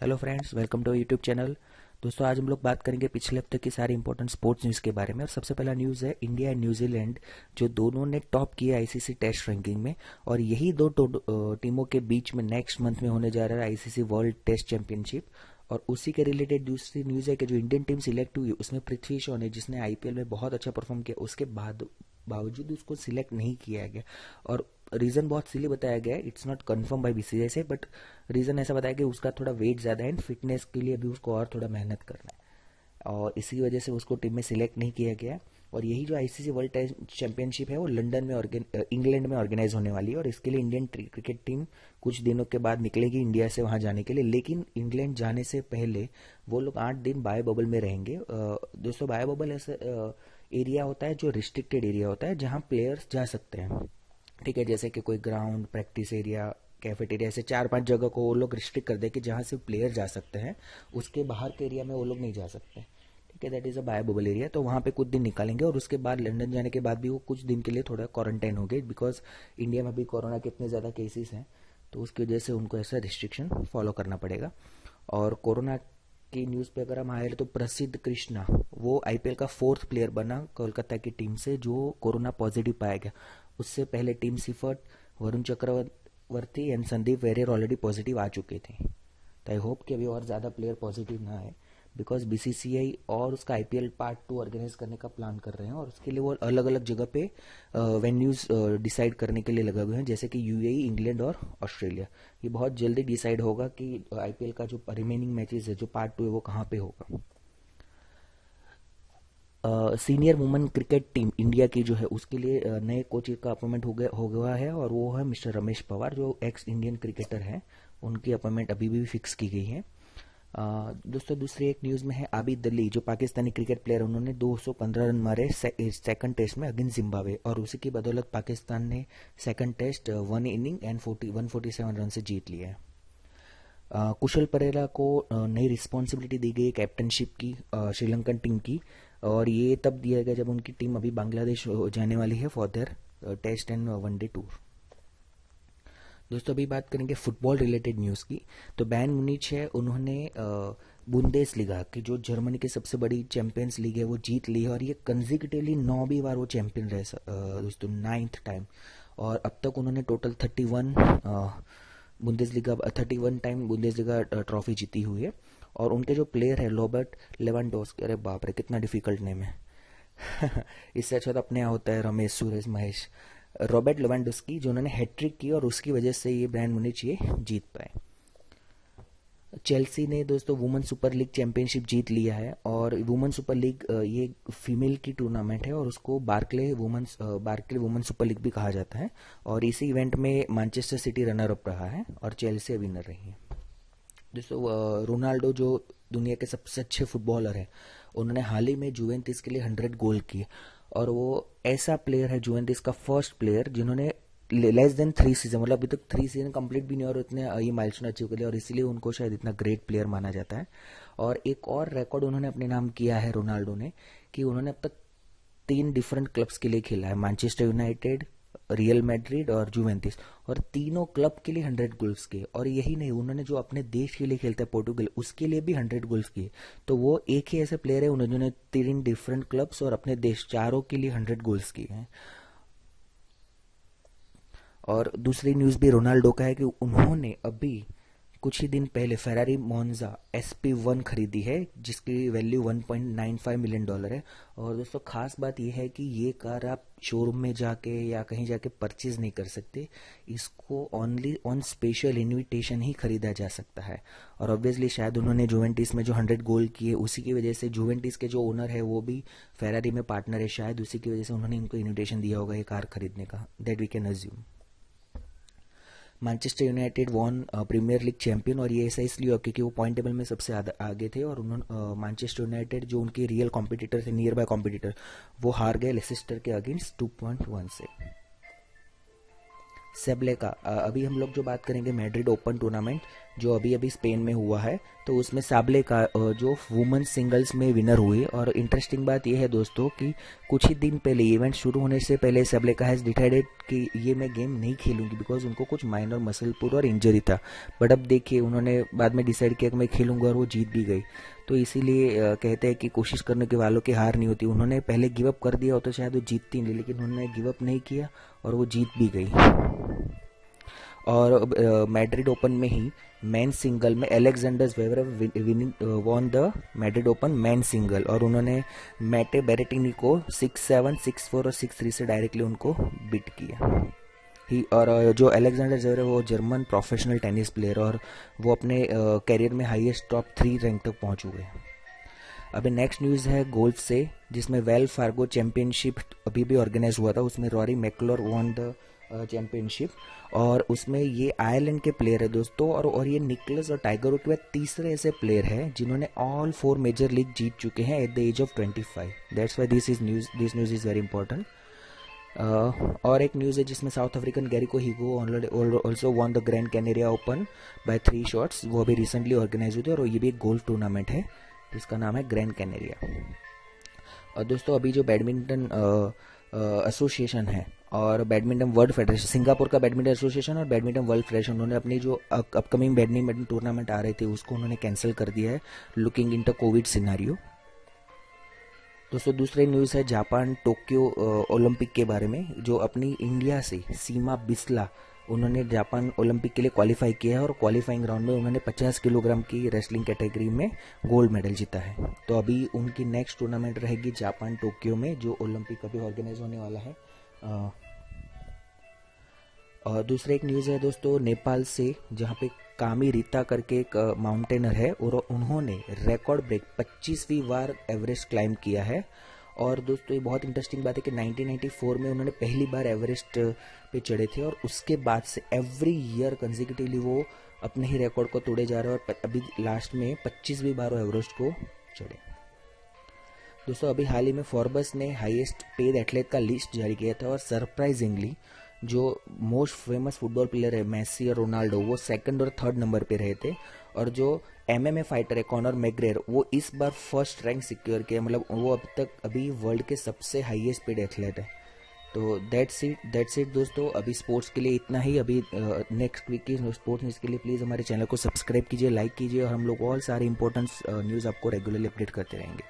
Hello friends, welcome to YouTube channel. दोस्तों, आज हम लोग बात करेंगे पिछले हफ्ते की सारी इंपॉर्टेंट स्पोर्ट्स न्यूज़ के बारे में। और सबसे पहला न्यूज़ है इंडिया एंड न्यूजीलैंड, जो दोनों ने टॉप किया आईसीसी टेस्ट रैंकिंग में। और यही दो टीमों के बीच में नेक्स्ट मंथ में होने जा रहा है आईसीसी वर्ल्ड टेस्ट चैंपियनशिप। और उसी के रिलेटेड दूसरी न्यूज़ है कि जो इंडियन टीम सिलेक्ट हुई उसमें पृथ्वी शॉ ने, जिसने आईपीएल में बहुत अच्छा परफॉर्म किया, उसके बाद बावजूद उसको सिलेक्ट नहीं किया गया। और रीज़न बहुत सिली बताया गया है, it's not confirm by BCCI से, बट रीज़न ऐसा बताया कि उसका थोड़ा वेट ज़्यादा है एंड फिटनेस के लिए भी उसको और थोड़ा मेहनत करना है, और इसी वजह से उसको टीम में सिलेक्ट नहीं किया गया। और यही जो आईसीसी वर्ल्ड टेस्ट चैंपियनशिप है वो लंदन में इंग्लैंड में ऑर्गेनाइज होने वाली है। और इसके लिए इंडियन क्रिकेट टीम कुछ दिनों के बाद निकलेगी इंडिया से वहां जाने के लिए। लेकिन इंग्लैंड जाने से पहले वो लोग 8 दिन बायो बबल में रहेंगे। दोस्तों, बायो बबल ऐसा एरिया होता है जो रिस्ट्रिक्टेड एरिया होता है, जहाँ प्लेयर्स जा सकते हैं। ठीक है, जैसे कि कोई ग्राउंड, प्रैक्टिस एरिया, कैफेटेरिया, ऐसे 4-5 जगह को वो लोग रिस्ट्रिक्ट कर दे कि जहाँ सिर्फ प्लेयर जा सकते हैं, उसके बाहर के एरिया में वो लोग नहीं जा सकते। ठीक है, that is a bio bubble area. तो वहाँ पे कुछ दिन निकालेंगे और उसके बाद लंदन जाने के बाद भी वो कुछ दिन के लिए थोड़ा क्वारंटाइन हो गए, बिकॉज इंडिया में अभी कोरोना के इतने ज़्यादा केसेस हैं, तो उसकी वजह से उनको ऐसा रिस्ट्रिक्शन फॉलो करना पड़ेगा। और कोरोना की न्यूज़ पे अगर हम आए तो प्रसिद्ध कृष्णा, वो आईपीएल का 4th प्लेयर बना कोलकाता की टीम से जो कोरोना पॉजिटिव पाया गया। उससे पहले Tim Seifert, Varun Chakravarthy and Sandeep Warrier already positive आ चुके थे। तो आई होप कि अभी और ज़्यादा प्लेयर पॉजिटिव ना आए, बिकॉज बीसीसीआई और उसका आईपीएल पार्ट 2 ऑर्गेनाइज करने का प्लान कर रहे हैं, और उसके लिए वो अलग अलग जगह पे वेन्यूज डिसाइड करने के लिए लगे हुए हैं, जैसे कि यूएई, इंग्लैंड और ऑस्ट्रेलिया। ये बहुत जल्दी डिसाइड होगा कि आईपीएल का जो रिमेनिंग मैचेस है, जो पार्ट 2 है, वो कहाँ पे होगा। Senior women cricket team India की जो है उसके लिए नए कोच का अपॉइंटमेंट हो गया है, और वो है मिस्टर रमेश पवार, जो एक्स इंडियन क्रिकेटर हैं। उनकी अपॉइंटमेंट अभी भी फिक्स की गई है। दोस्तों, दूसरी एक न्यूज़ में है आबिद अली, जो पाकिस्तानी क्रिकेट प्लेयर, उन्होंने 215 रन मारे सेकंड टेस्ट में अगेंस्ट जिम्बाब्वे, और उसी की बदौलत पाकिस्तान ने second test 1 inning and 147 run से जीत लिया है। कुशल परेरा को नई रिस्पॉन्सिबिलिटी दी गई कैप्टनशिप की श्रीलंकन टीम की, और ये तब दिया गया जब उनकी टीम अभी बांग्लादेश जाने वाली है for their test and one day tour. दोस्तों, अभी बात करेंगे फुटबॉल रिलेटेड न्यूज़ की। तो बैन मुनीच है, उन्होंने बुंदेसलीगा की, जो जर्मनी की सबसे बड़ी चैंपियंस लीग है, वो जीत ली है, और ये कंजिक्यूटिवली 9वीं बार वो चैंपियन रहे दोस्तों, 9th टाइम। और अब तक उन्होंने टोटल 31 टाइम बुंदेसलीगा ट्रॉफी जीती हुई है। और उनके जो प्लेयर है रॉबर्ट लेवेंडोस्की, अरे बाप रे कितना डिफिकल्ट नेम है। इससे अच्छा तो अपने यहाँ होता है रमेश, सुरेश, महेश। रॉबर्ट लेवेंडोस्की, जो उन्होंने हैट्रिक की, और उसकी वजह से ये बैन मुनिच ये जीत पाए। चेल्सी ने दोस्तों वुमेन सुपर लीग चैंपियनशिप जीत लिया है। और वुमेन सुपर लीग ये फीमेल की टूर्नामेंट है, और उसको बार्कले वुमेन सुपर लीग भी कहा जाता है। और इसी इवेंट में मैनचेस्टर सिटी रनर अप रहा है और चेल्सी विनर रही है। दोस्तों, रोनाल्डो जो दुनिया के सबसे अच्छे फुटबॉलर हैं, उन्होंने हाल ही में जुवेंटिस के लिए 100 गोल किए। और वो ऐसा प्लेयर है, जुवेंटिस का फर्स्ट प्लेयर, जिन्होंने लेस देन 3 सीजन, मतलब अभी तक 3 सीजन कंप्लीट भी नहीं और इतने ये माइलस्टोन अचीव कर लिया, और इसीलिए उनको शायद इतना ग्रेट प्लेयर माना जाता है। और एक और रिकॉर्ड उन्होंने अपने नाम किया है रोनाल्डो ने, कि उन्होंने अब तक 3 डिफरेंट क्लब्स के लिए खेला है, मैनचेस्टर यूनाइटेड, रियल मैड्रिड और जुवेंटिस। और तीनों क्लब के लिए 100 गोल्स किए। और यही नहीं, उन्होंने जो अपने देश के लिए खेलते हैं पोर्टुगल, उसके लिए भी 100 गोल्स किए। तो वो एक ही ऐसे प्लेयर है उन्होंने 3 डिफरेंट क्लब्स और अपने देश चारों के लिए 100 गोल्स किए हैं। और दूसरी न्यूज़ भी रोनाल्डो का है कि उन्होंने अभी कुछ ही दिन पहले फेरारी मोन्जा SP1 खरीदी है, जिसकी वैल्यू $1.95 मिलियन है। और दोस्तों, खास बात यह है कि ये कार आप शोरूम में जाके या कहीं जाके परचेज नहीं कर सकते, इसको ओनली ऑन स्पेशल इनविटेशन ही खरीदा जा सकता है। और ऑब्वियसली शायद उन्होंने जुवेंटिस में जो 100 गोल किए, उसी की वजह से जुवेंटिस के जो ओनर है वो भी फेरारी में पार्टनर है, शायद उसी की वजह से उन्होंने इनको इनविटेशन दिया होगा ये कार खरीदने का, that we can assume. Manchester United won Premier League champion, और ये ऐसा इसलिए हुआ क्योंकि वो पॉइंट टेबल में सबसे आगे थे, और उन्होंने मैनचेस्टर यूनाइटेड जो उनके रियल कॉम्पिटिटर थे, नियर बाय कॉम्पिटिटर, वो हार गए लेसिस्टर के अगेंस्ट 2.1 से। सेबले का अभी हम लोग जो बात करेंगे मैड्रिड ओपन टूर्नामेंट, जो अभी अभी स्पेन में हुआ है। तो उसमें साबले का जो वुमेन सिंगल्स में विनर हुई। और इंटरेस्टिंग बात यह है दोस्तों कि कुछ ही दिन पहले, इवेंट शुरू होने से पहले, साबले का हैज़ डिसाइडेड कि ये मैं गेम नहीं खेलूंगी, बिकॉज उनको कुछ माइनर मसल पुल और इंजरी था। बट अब देखिए, उन्होंने बाद में डिसाइड किया कि मैं खेलूंगा, और वो जीत भी गई। तो इसीलिए कहते हैं कि कोशिश करने के वालों की हार नहीं होती। उन्होंने पहले गिव अप कर दिया हो तो शायद वो जीतती नहीं, लेकिन उन्होंने गिव अप नहीं किया और वो जीत भी गई। और मैड्रिड ओपन में ही मैन सिंगल में Alexander Zverev won the Madrid open man single, और उन्होंने मैटे बेरेटिनी को 6-7, 6-4 और 6-3 से डायरेक्टली उनको बीट किया ही। और जो अलेक्जेंडर ज़्वेरेव वो जर्मन प्रोफेशनल टेनिस प्लेयर, और वो अपने करियर में हाईएस्ट टॉप 3 रैंक तक पहुंच हुए हैं। अभी नेक्स्ट न्यूज़ है गोल्फ से, जिसमें वेल फार्गो चैंपियनशिप अभी भी ऑर्गेनाइज हुआ था। उसमें रॉरी मैकलोर वॉन द चैंपियनशिप, और उसमें ये आयरलैंड के प्लेयर है दोस्तों। और ये निकलस और टाइगर के बाद तीसरे ऐसे प्लेयर हैं जिन्होंने ऑल 4 मेजर लीग जीत चुके हैं at the age of 25। That's why this news is very important. और एक न्यूज़ है जिसमें South African Garrick Higgo also won the Grand Canaria Open by 3 shots. वो अभी रिसेंटली ऑर्गेनाइज हुई थी, और ये भी एक गोल्फ टूर्नामेंट है जिसका नाम है ग्रैंड कैनेरिया। और दोस्तों अभी जो बैडमिंटन एसोसिएशन है और बैडमिंटन वर्ल्ड फेडरेशन, सिंगापुर का बैडमिंटन एसोसिएशन और बैडमिंटन वर्ल्ड फेडरेशन, उन्होंने अपनी जो अपकमिंग बैडमिंटन टूर्नामेंट आ रहे थे उसको उन्होंने कैंसिल कर दिया है, लुकिंग इनटू कोविड सिनारियो। दोस्तों दूसरी न्यूज़ है जापान टोक्यो ओलंपिक के बारे में, जो अपनी इंडिया से सीमा बिस्ला, उन्होंने जापान ओलंपिक के लिए क्वालिफाई किया है, और क्वालिफाइंग राउंड में उन्होंने 50 किलोग्राम की रेसलिंग कैटेगरी में गोल्ड मेडल जीता है। तो अभी उनकी नेक्स्ट टूर्नामेंट रहेगी जापान टोक्यो में, जो ओलंपिक अभी ऑर्गेनाइज होने वाला है। और दूसरा एक न्यूज़ है दोस्तों नेपाल से, जहाँ पे कामी रीता करके एक माउंटेनर है, और उन्होंने रिकॉर्ड ब्रेक 25वीं बार एवरेस्ट क्लाइम किया है। और दोस्तों ये बहुत इंटरेस्टिंग बात है कि 1994 में उन्होंने पहली बार एवरेस्ट पे चढ़े थे, और उसके बाद से एवरी ईयर कंसेक्यूटिवली वो अपने ही रिकॉर्ड को तोड़े जा रहे हैं, और अभी लास्ट में 25वीं बार वो एवरेस्ट को चढ़े। दोस्तों अभी हाल ही में फोर्ब्स ने हाईएस्ट पेड एथलीट का लिस्ट जारी किया था, और सरप्राइजिंगली जो मोस्ट फेमस फुटबॉल प्लेयर है मेसी और रोनाल्डो, वो सेकंड और थर्ड नंबर पे रहे थे। और जो एमएमए फाइटर है कॉनर मैग्रेगर, वो इस बार फर्स्ट रैंक सिक्योर किया, मतलब वो अभी वर्ल्ड के सबसे हाईएस्ट पेड एथलीट है। तो दैट्स इट दोस्तों, अभी स्पोर्ट्स के लिए इतना ही। अभी नेक्स्ट वीक की स्पोर्ट्स न्यूज़ के लिए प्लीज़ हमारे चैनल को सब्सक्राइब कीजिए, लाइक कीजिए, और हम लोग और सारे इंपॉर्टेंट न्यूज़ आपको रेगुलरली अपडेट करते रहेंगे।